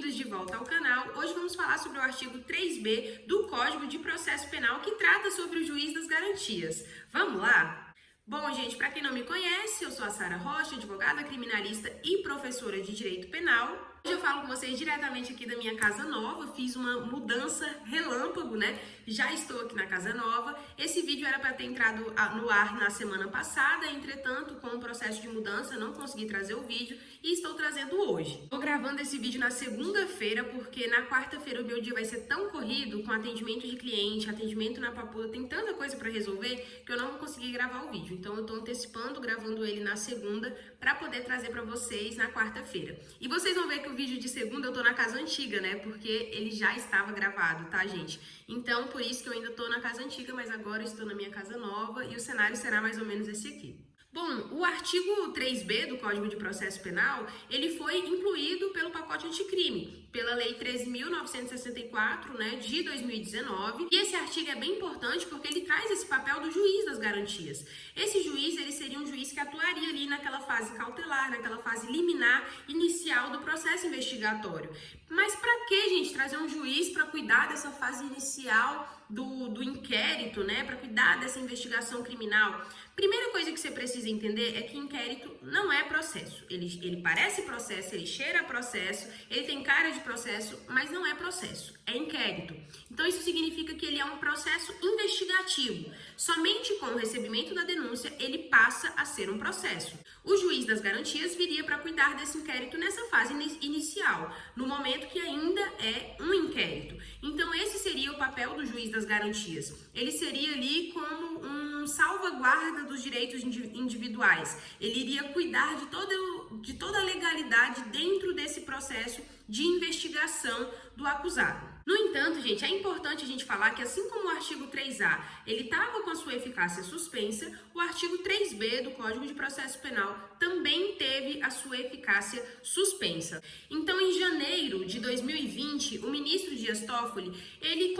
bem-vindos de volta ao canal. Hoje vamos falar sobre o artigo 3B do Código de Processo Penal que trata sobre o juiz das garantias. Vamos lá? Bom, gente, para quem não me conhece, eu sou a Sara Rocha, advogada criminalista e professora de Direito Penal. Hoje eu falo com vocês diretamente aqui da minha casa nova, fiz uma mudança relâmpago, né? Já estou aqui na casa nova. Esse vídeo era para ter entrado no ar na semana passada, entretanto, com o processo de mudança, não consegui trazer o vídeo e estou trazendo hoje. Estou gravando esse vídeo na segunda-feira, porque na quarta-feira o meu dia vai ser tão corrido, com atendimento de cliente, atendimento na Papuda, tem tanta coisa para resolver que eu não vou conseguir gravar o vídeo. Então eu estou antecipando, gravando ele na segunda, para poder trazer para vocês na quarta-feira. E vocês vão ver que o vídeo de segunda eu tô na casa antiga, né? Porque ele já estava gravado, tá, gente? Então, por isso que eu ainda tô na casa antiga, mas agora eu estou na minha casa nova e o cenário será mais ou menos esse aqui. Bom, o artigo 3B do Código de Processo Penal, ele foi incluído pelo pacote anticrime, pela Lei 13.964, né, de 2019. E esse artigo é bem importante porque ele traz esse papel do juiz das garantias. Esse juiz, ele seria um juiz que atuaria ali naquela fase cautelar, naquela fase liminar inicial do processo investigatório. Mas para que, gente, trazer um juiz para cuidar dessa fase inicial do inquérito, né, para cuidar dessa investigação criminal? Primeira coisa que você precisa entender é que inquérito não é processo. Ele parece processo, ele cheira a processo, ele tem cara de processo, mas não é processo, é inquérito. Então isso significa que ele é um processo investigativo. Somente com o recebimento da denúncia ele passa a ser um processo. O juiz das garantias viria para cuidar desse inquérito nessa fase inicial, no momento que ainda é um inquérito. Então esse seria o papel do juiz das garantias. Ele seria ali como um salvaguarda dos direitos individuais. Ele iria cuidar de toda a legalidade dentro desse processo de investigação do acusado. No entanto, gente, é importante a gente falar que assim como o artigo 3A, ele estava com a sua eficácia suspensa, o artigo 3B do Código de Processo Penal também teve a sua eficácia suspensa. Então, em janeiro de 2020, o ministro Dias Toffoli, ele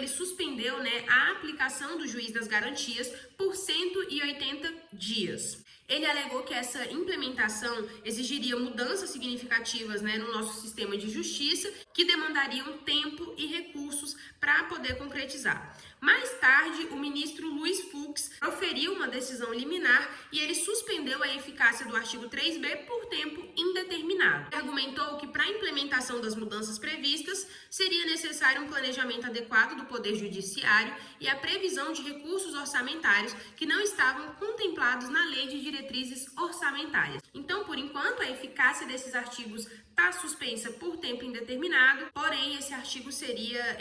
suspendeu, né, a aplicação do juiz das garantias por 180 dias. Ele alegou que essa implementação exigiria mudanças significativas, né, no nosso sistema de justiça, que demandariam tempo e recursos para poder concretizar. Mais tarde, o ministro Luiz Fux proferiu uma decisão liminar e ele suspendeu a eficácia do artigo 3B por tempo indeterminado. Ele argumentou que para a implementação das mudanças previstas seria necessário um planejamento adequado do Poder Judiciário e a previsão de recursos orçamentários que não estavam contemplados na Lei de Diretrizes Orçamentárias. Então, por enquanto, a eficácia desses artigos está suspensa por tempo indeterminado, porém esse artigo seria,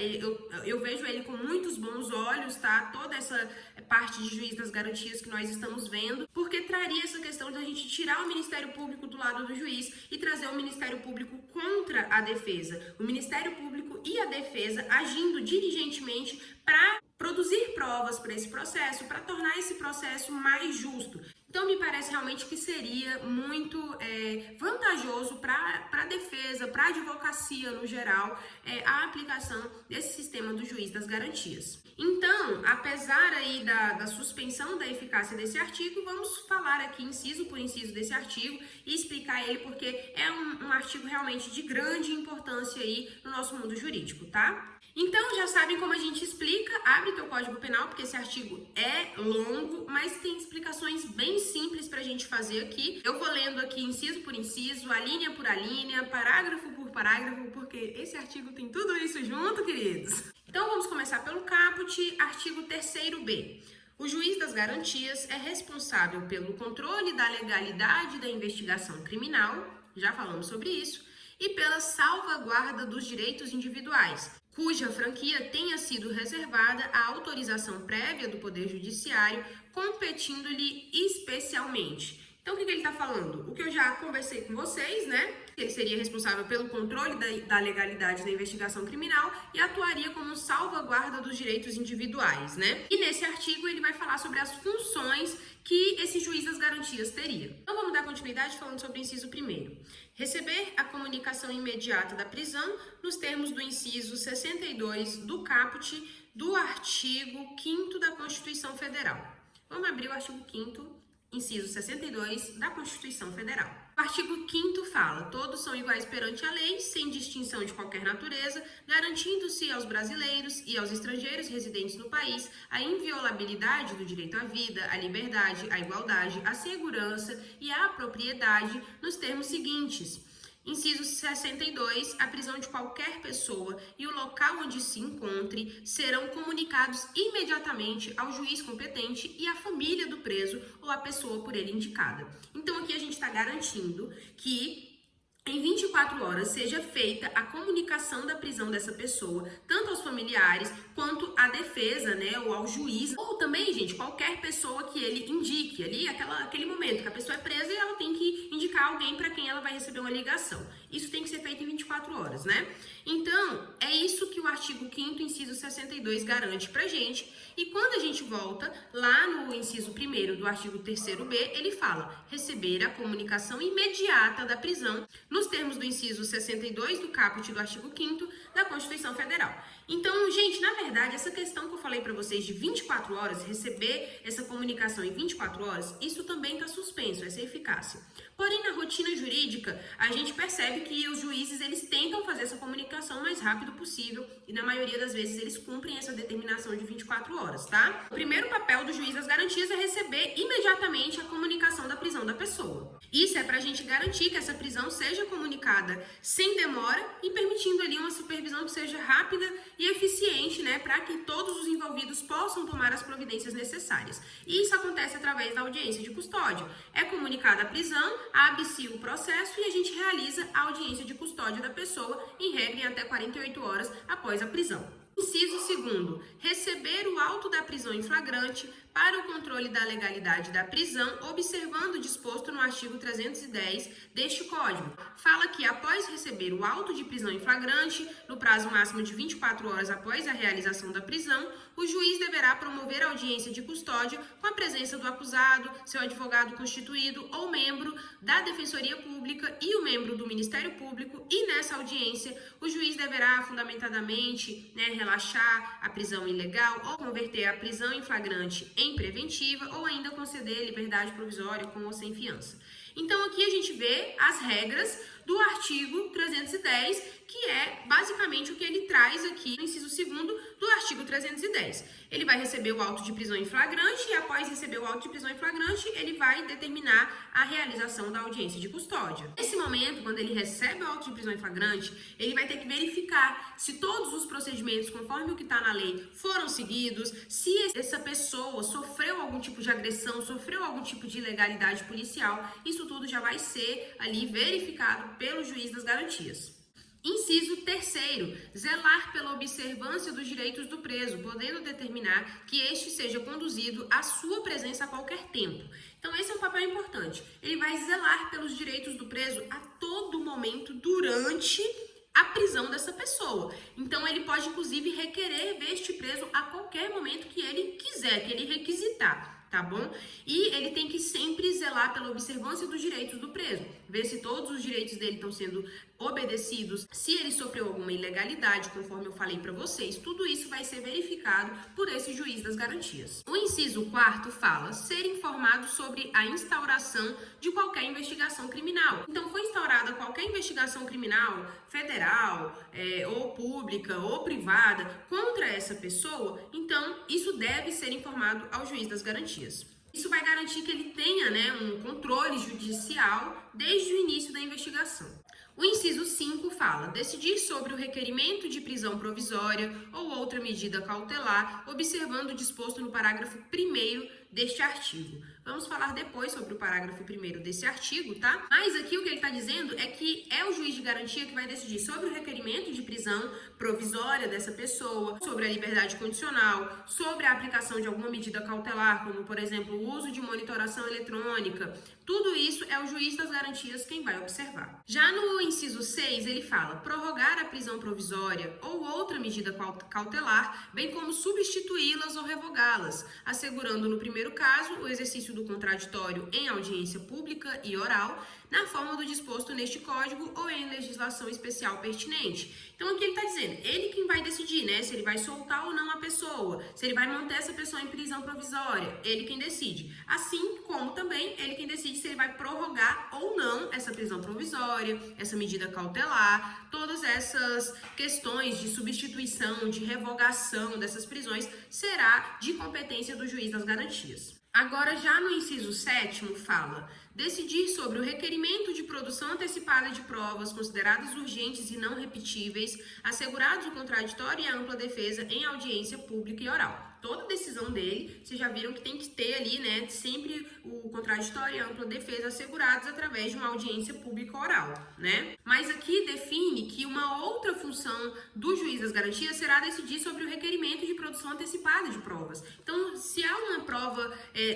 eu vejo ele com muitos bons olhos, tá? Toda essa parte de juiz das garantias que nós estamos vendo, porque traria essa questão de a gente tirar o Ministério Público do lado do juiz e trazer o Ministério Público contra a defesa. O Ministério Público e a defesa agindo diligentemente para produzir provas para esse processo, para tornar esse processo mais justo. Então, me parece realmente que seria muito vantajoso para a defesa, para a advocacia no geral, a aplicação desse sistema do juiz das garantias. Então, apesar aí da suspensão da eficácia desse artigo, vamos falar aqui inciso por inciso desse artigo e explicar ele porque é um artigo realmente de grande importância aí no nosso mundo jurídico, tá? Então, já sabem como a gente explica, abre teu Código Penal, porque esse artigo é longo, mas tem explicações bem simples pra gente fazer aqui. Eu vou lendo aqui inciso por inciso, alínea por alínea, parágrafo por parágrafo, porque esse artigo tem tudo isso junto, queridos. Então, vamos começar pelo caput, artigo 3º-B. O juiz das garantias é responsável pelo controle da legalidade da investigação criminal, já falamos sobre isso, e pela salvaguarda dos direitos individuais, cuja franquia tenha sido reservada à autorização prévia do Poder Judiciário, competindo-lhe especialmente. Então, o que ele está falando? O que eu já conversei com vocês, né? Ele seria responsável pelo controle da legalidade da investigação criminal e atuaria como salvaguarda dos direitos individuais, né? E nesse artigo ele vai falar sobre as funções que esse juiz das garantias teria. Então, vamos dar continuidade falando sobre o inciso 1º. Receber a comunicação imediata da prisão nos termos do inciso 62 do caput do artigo 5º da Constituição Federal. Vamos abrir o artigo 5º, inciso 62 da Constituição Federal. O artigo 5º fala: todos são iguais perante a lei, sem distinção de qualquer natureza, garantindo-se aos brasileiros e aos estrangeiros residentes no país a inviolabilidade do direito à vida, à liberdade, à igualdade, à segurança e à propriedade nos termos seguintes. Inciso 62, a prisão de qualquer pessoa e o local onde se encontre serão comunicados imediatamente ao juiz competente e à família do preso ou à pessoa por ele indicada. Então aqui a gente está garantindo que em 24 horas seja feita a comunicação da prisão dessa pessoa, tanto aos familiares quanto à defesa, né, ou ao juiz, ou também, gente, qualquer pessoa que ele indique ali, aquele momento que a pessoa é presa e ela tem que indicar alguém para quem ela vai receber uma ligação. Isso tem que ser feito em 24 horas, né? Então, é isso que o artigo 5º, inciso 62, garante pra gente. E quando a gente volta lá no inciso 1º do artigo 3º-B, ele fala: receber a comunicação imediata da prisão, nos termos do inciso 62 do caput do artigo 5º da Constituição Federal. Então, gente, na verdade, essa questão que eu falei para vocês de 24 horas, receber essa comunicação em 24 horas, isso também está suspenso, essa eficácia. Porém, na rotina jurídica, a gente percebe que os juízes, eles tentam fazer essa comunicação o mais rápido possível e, na maioria das vezes, eles cumprem essa determinação de 24 horas, tá? O primeiro papel do juiz das garantias é receber imediatamente a comunicação da prisão da pessoa. Isso é para a gente garantir que essa prisão seja comunicada sem demora e permitindo ali uma supervisão que seja rápida e eficiente, né, para que todos os envolvidos possam tomar as providências necessárias. E isso acontece através da audiência de custódia. É comunicada a prisão, abre-se o processo e a gente realiza a audiência de custódia da pessoa, em regra em até 48 horas após a prisão. Inciso 2º, receber o auto da prisão em flagrante para o controle da legalidade da prisão, observando o disposto no artigo 310 deste Código. Fala que após receber o auto de prisão em flagrante, no prazo máximo de 24 horas após a realização da prisão, o juiz deverá promover a audiência de custódia com a presença do acusado, seu advogado constituído ou membro da Defensoria Pública e o membro do Ministério Público, e nessa audiência o juiz deverá fundamentadamente, relaxar a prisão ilegal ou converter a prisão em flagrante em preventiva ou ainda conceder liberdade provisória com ou sem fiança. Então aqui a gente vê as regras do artigo 310, que é basicamente o que ele traz aqui no inciso 2º do artigo 310. Ele vai receber o auto de prisão em flagrante e após receber o auto de prisão em flagrante, ele vai determinar a realização da audiência de custódia. Nesse momento, quando ele recebe o auto de prisão em flagrante, ele vai ter que verificar se todos os procedimentos, conforme o que está na lei, foram seguidos, se essa pessoa sofreu algum tipo de agressão, sofreu algum tipo de ilegalidade policial. Isso tudo já vai ser ali verificado pelo juiz das garantias. Inciso 3º, zelar pela observância dos direitos do preso, podendo determinar que este seja conduzido à sua presença a qualquer tempo. Então esse é um papel importante. Ele vai zelar pelos direitos do preso a todo momento durante a prisão dessa pessoa. Então ele pode inclusive requerer ver este preso a qualquer momento que ele quiser, que ele requisitar. Tá bom? E ele tem que sempre zelar pela observância dos direitos do preso, ver se todos os direitos dele estão sendo obedecidos, se ele sofreu alguma ilegalidade, conforme eu falei para vocês. Tudo isso vai ser verificado por esse juiz das garantias. O inciso 4º fala ser informado sobre a instauração de qualquer investigação criminal. Então, foi instaurada qualquer investigação criminal, federal, ou pública, ou privada, contra essa pessoa, então isso deve ser informado ao juiz das garantias. Isso vai garantir que ele tenha, um controle judicial desde o início da investigação. O inciso 5 fala: decidir sobre o requerimento de prisão provisória ou outra medida cautelar, observando o disposto no parágrafo 1º deste artigo. Vamos falar depois sobre o parágrafo 1º desse artigo, tá? Mas aqui o que ele está dizendo é que é o juiz de garantia que vai decidir sobre o requerimento de prisão provisória dessa pessoa, sobre a liberdade condicional, sobre a aplicação de alguma medida cautelar, como, por exemplo, o uso de monitoração eletrônica. Tudo isso é o juiz das garantias quem vai observar. Já no inciso 6, ele fala prorrogar a prisão provisória ou outra medida cautelar, bem como substituí-las ou revogá-las, assegurando no primeiro caso o exercício do contraditório em audiência pública e oral, na forma do disposto neste Código ou em legislação especial pertinente. Então, aqui ele está dizendo, ele quem vai decidir, né, se ele vai soltar ou não a pessoa, se ele vai manter essa pessoa em prisão provisória, ele quem decide. Assim como também ele quem decide se ele vai prorrogar ou não essa prisão provisória, essa medida cautelar, todas essas questões de substituição, de revogação dessas prisões, será de competência do juiz das garantias. Agora, já no inciso 7º, fala decidir sobre o requerimento de produção antecipada de provas consideradas urgentes e não repetíveis, assegurados o contraditório e a ampla defesa em audiência pública e oral. Toda decisão dele, vocês já viram que tem que ter ali, né, sempre o contraditório e a ampla defesa assegurados através de uma audiência pública oral, né? Mas aqui define que uma outra função do juiz das garantias será decidir sobre o requerimento de produção antecipada de provas. Então, se há uma prova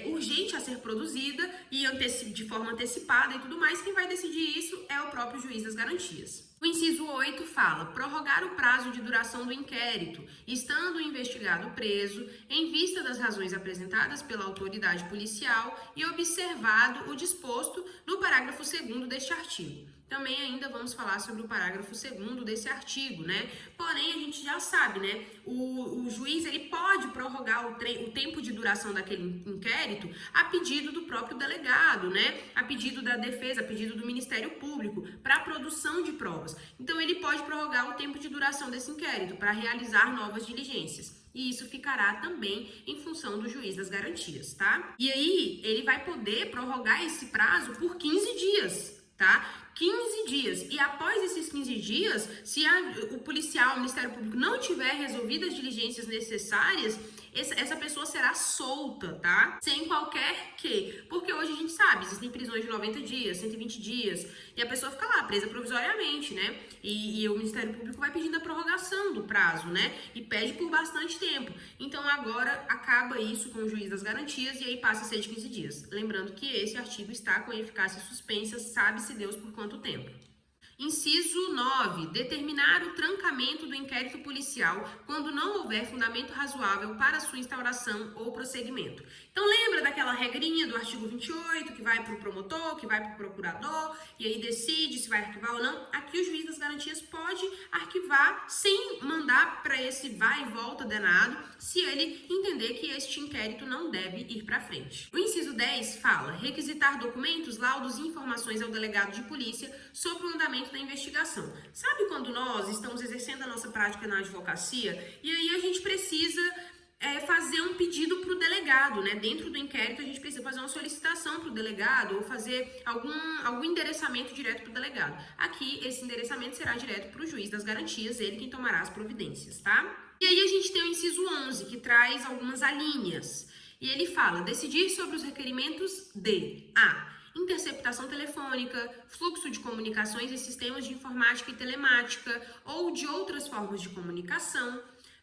urgente a ser produzida e de forma antecipada e tudo mais, quem vai decidir isso é o próprio juiz das garantias. O inciso 8 fala prorrogar o prazo de duração do inquérito, estando o investigado preso, em vista das razões apresentadas pela autoridade policial e observado o disposto no parágrafo 2º deste artigo. Também ainda vamos falar sobre o parágrafo 2º desse artigo, né? Porém, a gente já sabe, né? O juiz, ele pode prorrogar o tempo de duração daquele inquérito a pedido do próprio delegado, né? A pedido da defesa, a pedido do Ministério Público, para a produção de provas. Então, ele pode prorrogar o tempo de duração desse inquérito para realizar novas diligências. E isso ficará também em função do juiz das garantias, tá? E aí, ele vai poder prorrogar esse prazo por 15 dias, tá? 15 dias. E após esses 15 dias, se o policial, o Ministério Público não tiver resolvido as diligências necessárias, essa pessoa será solta, tá? Sem qualquer que. Porque hoje a gente sabe, existem prisões de 90 dias, 120 dias, e a pessoa fica lá, presa provisoriamente, né? E o Ministério Público vai pedindo a prorrogação do prazo, né? E pede por bastante tempo. Então agora acaba isso com o juiz das garantias e aí passa a ser de 15 dias. Lembrando que esse artigo está com eficácia suspensa, sabe-se Deus por quanto tempo. Inciso 9. Determinar o trancamento do inquérito policial quando não houver fundamento razoável para sua instauração ou prosseguimento. Então lembra daquela regrinha do artigo 28 que vai para o promotor, que vai para o procurador e aí decide se vai arquivar ou não? Aqui o juiz das garantias pode arquivar sem mandar para esse vai e volta danado se ele entender que este inquérito não deve ir para frente. O inciso 10 fala requisitar documentos, laudos e informações ao delegado de polícia sobre o andamento da investigação. Sabe quando nós estamos exercendo a nossa prática na advocacia e aí a gente precisa fazer um pedido para o delegado, né? Dentro do inquérito a gente precisa fazer uma solicitação para o delegado ou fazer algum endereçamento direto para o delegado. Aqui esse endereçamento será direto para o juiz das garantias, ele quem tomará as providências, tá? E aí a gente tem o inciso 11 que traz algumas alíneas e ele fala decidir sobre os requerimentos de a interceptação telefônica, fluxo de comunicações e sistemas de informática e telemática ou de outras formas de comunicação.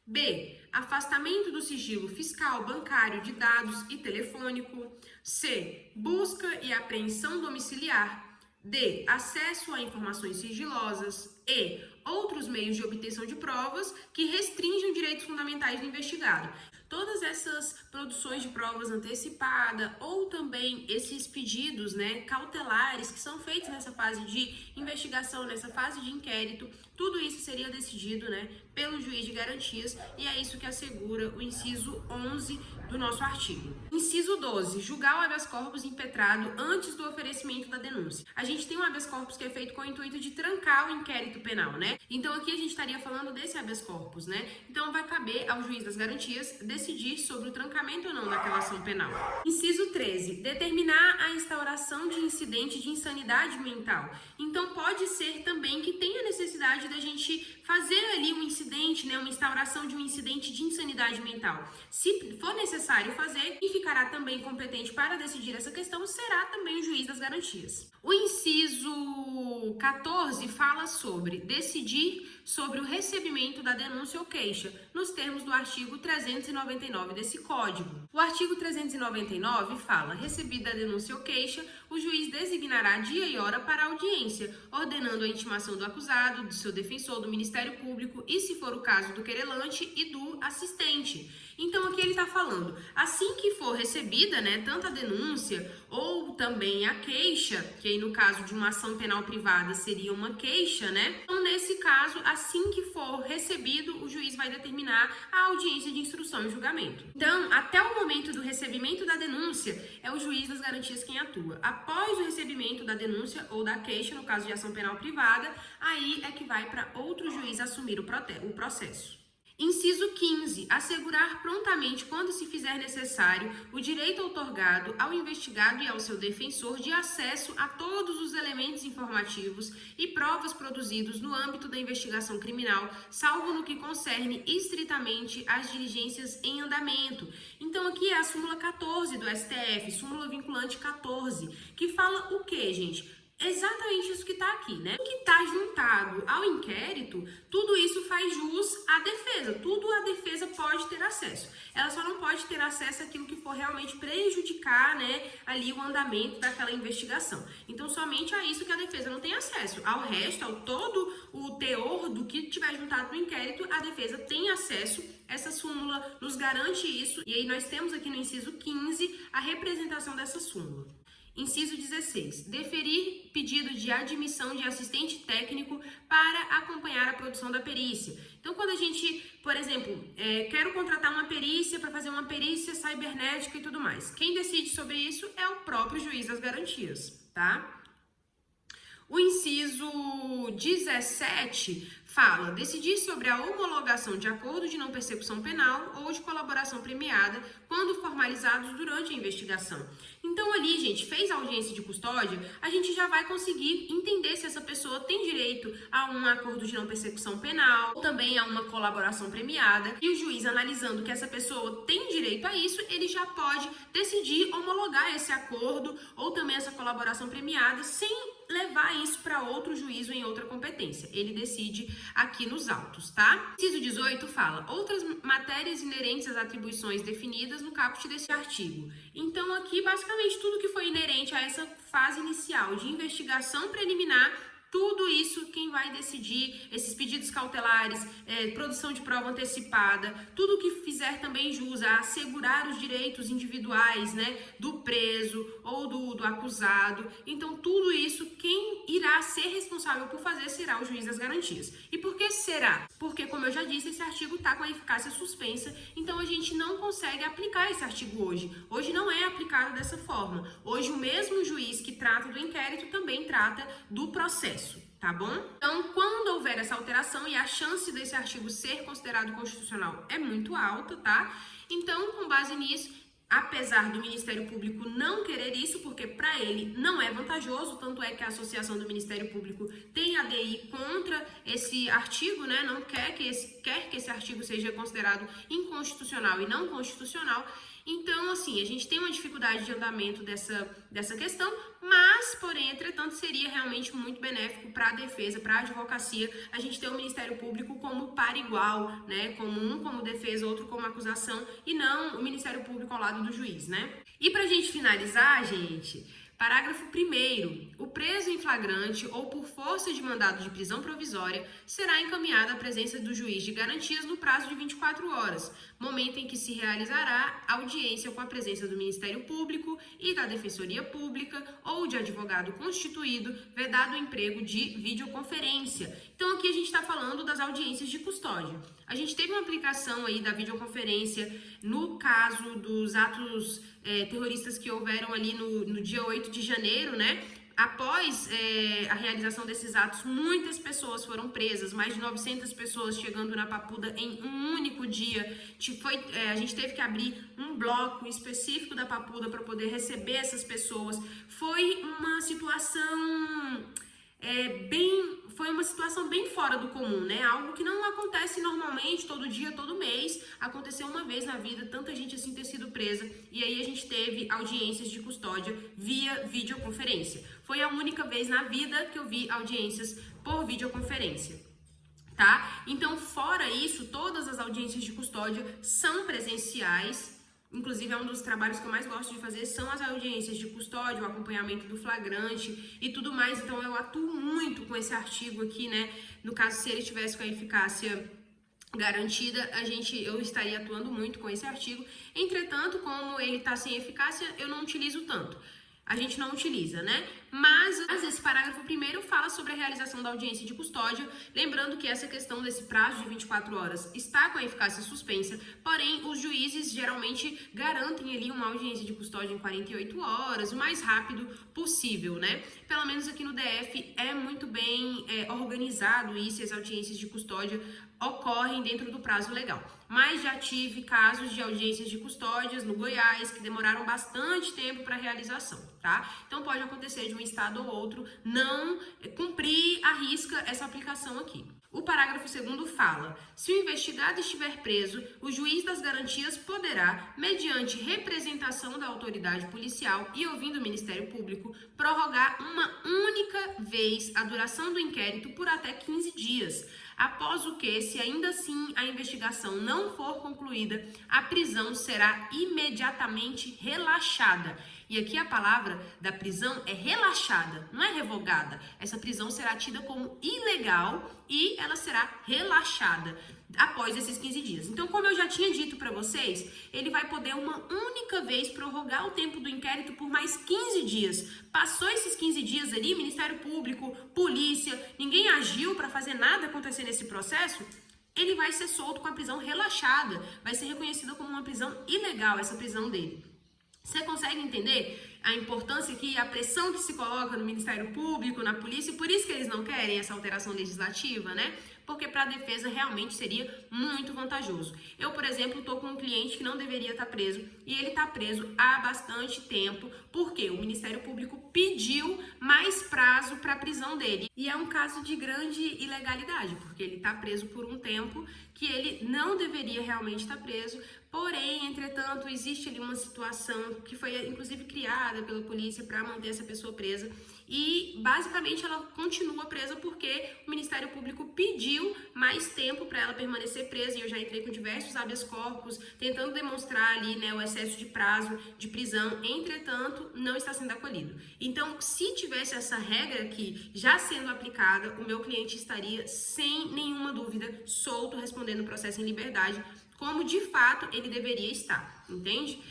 B. Afastamento do sigilo fiscal, bancário, de dados e telefônico. C. Busca e apreensão domiciliar. D. Acesso a informações sigilosas. E. Outros meios de obtenção de provas que restringam direitos fundamentais do investigado. Todas essas produções de provas antecipada ou também esses pedidos, né, cautelares que são feitos nessa fase de investigação, nessa fase de inquérito, tudo isso seria decidido, né, pelo juiz de garantias e é isso que assegura o inciso 11 do nosso artigo. Inciso 12. Julgar o habeas corpus impetrado antes do oferecimento da denúncia. A gente tem um habeas corpus que é feito com o intuito de trancar o inquérito penal, né? Então aqui a gente estaria falando desse habeas corpus, né? Então vai caber ao juiz das garantias decidir sobre o trancamento ou não daquela ação penal. Inciso 13. Determinar a instauração de incidente de insanidade mental. Então pode ser também que tenha necessidade da gente fazer ali um incidente, né? Uma instauração de um incidente de insanidade mental. Se for necessário fazer, e ficará também competente para decidir essa questão, será também o juiz das garantias. O inciso 14 fala sobre decidir sobre o recebimento da denúncia ou queixa, nos termos do artigo 399 desse Código. O artigo 399 fala: recebida a denúncia ou queixa, o juiz designará dia e hora para a audiência, ordenando a intimação do acusado, do seu defensor, do Ministério Público e, se for o caso, do querelante e do assistente. Então, aqui ele está falando, assim que for recebida, né, tanto a denúncia ou também a queixa, que aí no caso de uma ação penal privada seria uma queixa, né? Então, nesse caso, assim que for recebido, o juiz vai determinar a audiência de instrução e julgamento. Então, até o momento do recebimento da denúncia, é o juiz das garantias quem atua. Após o recebimento da denúncia ou da queixa, no caso de ação penal privada, aí é que vai para outro juiz assumir o processo. Inciso 15. Assegurar prontamente, quando se fizer necessário, o direito outorgado ao investigado e ao seu defensor de acesso a todos os elementos informativos e provas produzidos no âmbito da investigação criminal, salvo no que concerne estritamente às diligências em andamento. Então, aqui é a súmula 14 do STF, súmula vinculante 14, que fala o quê, gente? Exatamente isso que está aqui, né? O que está juntado ao inquérito, tudo isso faz jus à defesa. Tudo a defesa pode ter acesso. Ela só não pode ter acesso àquilo que for realmente prejudicar, né, ali o andamento daquela investigação. Então, somente a isso que a defesa não tem acesso. Ao resto, ao todo o teor do que tiver juntado no inquérito, a defesa tem acesso. Essa súmula nos garante isso. E aí nós temos aqui no inciso 15 a representação dessa súmula. Inciso 16. Deferir pedido de admissão de assistente técnico para acompanhar a produção da perícia. Então, quando a gente, por exemplo, quero contratar uma perícia para fazer uma perícia cibernética e tudo mais, quem decide sobre isso é o próprio juiz das garantias, tá? O inciso 17 fala: decidir sobre a homologação de acordo de não persecução penal ou de colaboração premiada quando formalizados durante a investigação. Então ali, gente, fez a audiência de custódia, a gente já vai conseguir entender se essa pessoa tem direito a um acordo de não persecução penal ou também a uma colaboração premiada. E o juiz, analisando que essa pessoa tem direito a isso, ele já pode decidir homologar esse acordo ou também essa colaboração premiada sem levar isso para outro juízo em outra competência. Ele decide aqui nos autos, tá? Inciso 18 fala: outras matérias inerentes às atribuições definidas no caput desse artigo. Então, aqui, basicamente, tudo que foi inerente a essa fase inicial de investigação preliminar, tudo isso quem vai decidir, esses pedidos cautelares, produção de prova antecipada, tudo que fizer também jus a assegurar os direitos individuais, né, do preso ou do acusado. Então, tudo isso, quem irá ser responsável por fazer será o juiz das garantias. E por que será? Porque, como eu já disse, esse artigo está com a eficácia suspensa, então a gente não consegue aplicar esse artigo hoje. Hoje não é aplicado dessa forma. Hoje, o mesmo juiz que trata do inquérito também trata do processo. Tá bom? Então, quando houver essa alteração, e a chance desse artigo ser considerado constitucional é muito alta, tá? Então, com base nisso, apesar do Ministério Público não querer isso, porque para ele não é vantajoso, tanto é que a Associação do Ministério Público tem ADI contra esse artigo, né? Não quer que esse artigo seja considerado inconstitucional e não constitucional. Então, assim, a gente tem uma dificuldade de andamento dessa questão, mas, porém, entretanto, seria realmente muito benéfico para a defesa, para a advocacia, a gente ter o Ministério Público como par igual, né? Como um como defesa, outro como acusação, e não o Ministério Público ao lado do juiz, né? E pra gente finalizar, gente, parágrafo 1º, o preso em flagrante ou por força de mandado de prisão provisória será encaminhado à presença do juiz de garantias no prazo de 24 horas, momento em que se realizará audiência com a presença do Ministério Público e da Defensoria Pública ou de advogado constituído, vedado o emprego de videoconferência. Então aqui a gente está falando das audiências de custódia. A gente teve uma aplicação aí da videoconferência no caso dos atos terroristas que houveram ali no dia 8 de janeiro, né? Após a realização desses atos, muitas pessoas foram presas, mais de 900 pessoas chegando na Papuda em um único dia. A gente teve que abrir um bloco específico da Papuda para poder receber essas pessoas. Foi uma situação bem fora do comum, né? Algo que não acontece normalmente, todo dia, todo mês. Aconteceu uma vez na vida, tanta gente assim ter sido presa. E aí a gente teve audiências de custódia via videoconferência. Foi a única vez na vida que eu vi audiências por videoconferência, tá? Então, fora isso, todas as audiências de custódia são presenciais, Inclusive, é um dos trabalhos que eu mais gosto de fazer, são as audiências de custódia, o acompanhamento do flagrante e tudo mais. Então, eu atuo muito com esse artigo aqui, né? No caso, se ele tivesse com a eficácia garantida, eu estaria atuando muito com esse artigo. Entretanto, como ele está sem eficácia, eu não utilizo tanto. A gente não utiliza, né? Mas esse parágrafo primeiro fala sobre a realização da audiência de custódia, lembrando que essa questão desse prazo de 24 horas está com a eficácia suspensa, porém os juízes geralmente garantem ali uma audiência de custódia em 48 horas, o mais rápido possível, né? Pelo menos aqui no DF é muito bem organizado isso, as audiências de custódia ocorrem dentro do prazo legal. Mas já tive casos de audiências de custódias no Goiás que demoraram bastante tempo para realização, tá? Então pode acontecer de um estado ou outro não cumprir à risca essa aplicação aqui. O parágrafo 2º fala: se o investigado estiver preso, o juiz das garantias poderá, mediante representação da autoridade policial e ouvindo o Ministério Público, prorrogar uma única vez a duração do inquérito por até 15 dias. Após o que, se ainda assim a investigação não for concluída, a prisão será imediatamente relaxada. E aqui a palavra da prisão é relaxada, não é revogada. Essa prisão será tida como ilegal e ela será relaxada após esses 15 dias. Então, como eu já tinha dito para vocês, ele vai poder uma única vez prorrogar o tempo do inquérito por mais 15 dias. Passou esses 15 dias ali, Ministério Público, polícia, ninguém agiu para fazer nada acontecer nesse processo, ele vai ser solto com a prisão relaxada, vai ser reconhecida como uma prisão ilegal, essa prisão dele. Você consegue entender a importância aqui, a pressão que se coloca no Ministério Público, na polícia, e por isso que eles não querem essa alteração legislativa, né? Porque para a defesa realmente seria muito vantajoso. Eu, por exemplo, estou com um cliente que não deveria estar preso e ele está preso há bastante tempo porque o Ministério Público pediu mais prazo para a prisão dele. E é um caso de grande ilegalidade, porque ele está preso por um tempo que ele não deveria realmente estar preso. Porém, entretanto, existe ali uma situação que foi inclusive criada pela polícia para manter essa pessoa presa e basicamente ela continua presa porque o Ministério Público pediu mais tempo para ela permanecer presa e eu já entrei com diversos habeas corpus tentando demonstrar ali, né, o excesso de prazo de prisão, entretanto, não está sendo acolhido. Então, se tivesse essa regra aqui já sendo aplicada, o meu cliente estaria sem nenhuma dúvida solto, respondendo o processo em liberdade, como de fato ele deveria estar, entende?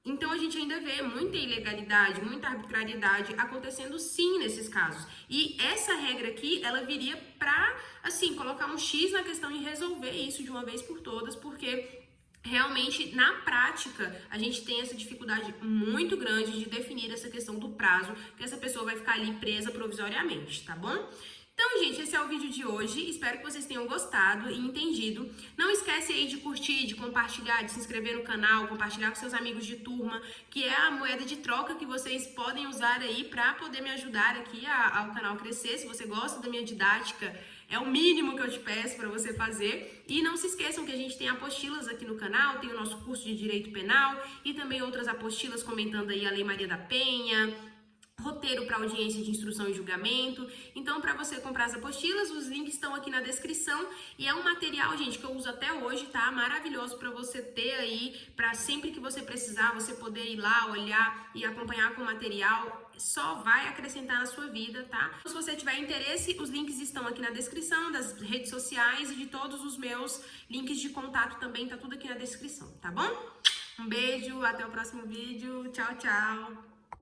Então a gente ainda vê muita ilegalidade, muita arbitrariedade acontecendo sim nesses casos. E essa regra aqui, ela viria para, assim, colocar um X na questão e resolver isso de uma vez por todas, porque realmente, na prática, a gente tem essa dificuldade muito grande de definir essa questão do prazo, que essa pessoa vai ficar ali presa provisoriamente, tá bom? Então, gente, esse é o vídeo de hoje. Espero que vocês tenham gostado e entendido. Não esquece aí de curtir, de compartilhar, de se inscrever no canal, compartilhar com seus amigos de turma, que é a moeda de troca que vocês podem usar aí para poder me ajudar aqui ao canal crescer. Se você gosta da minha didática, é o mínimo que eu te peço para você fazer. E não se esqueçam que a gente tem apostilas aqui no canal, tem o nosso curso de Direito Penal e também outras apostilas comentando aí a Lei Maria da Penha, roteiro para audiência de instrução e julgamento. Então, para você comprar as apostilas, os links estão aqui na descrição e é um material, gente, que eu uso até hoje, tá? Maravilhoso para você ter aí, para sempre que você precisar, você poder ir lá, olhar e acompanhar com o material, só vai acrescentar na sua vida, tá? Se você tiver interesse, os links estão aqui na descrição das redes sociais e de todos os meus links de contato também, tá tudo aqui na descrição, tá bom? Um beijo, até o próximo vídeo, tchau, tchau!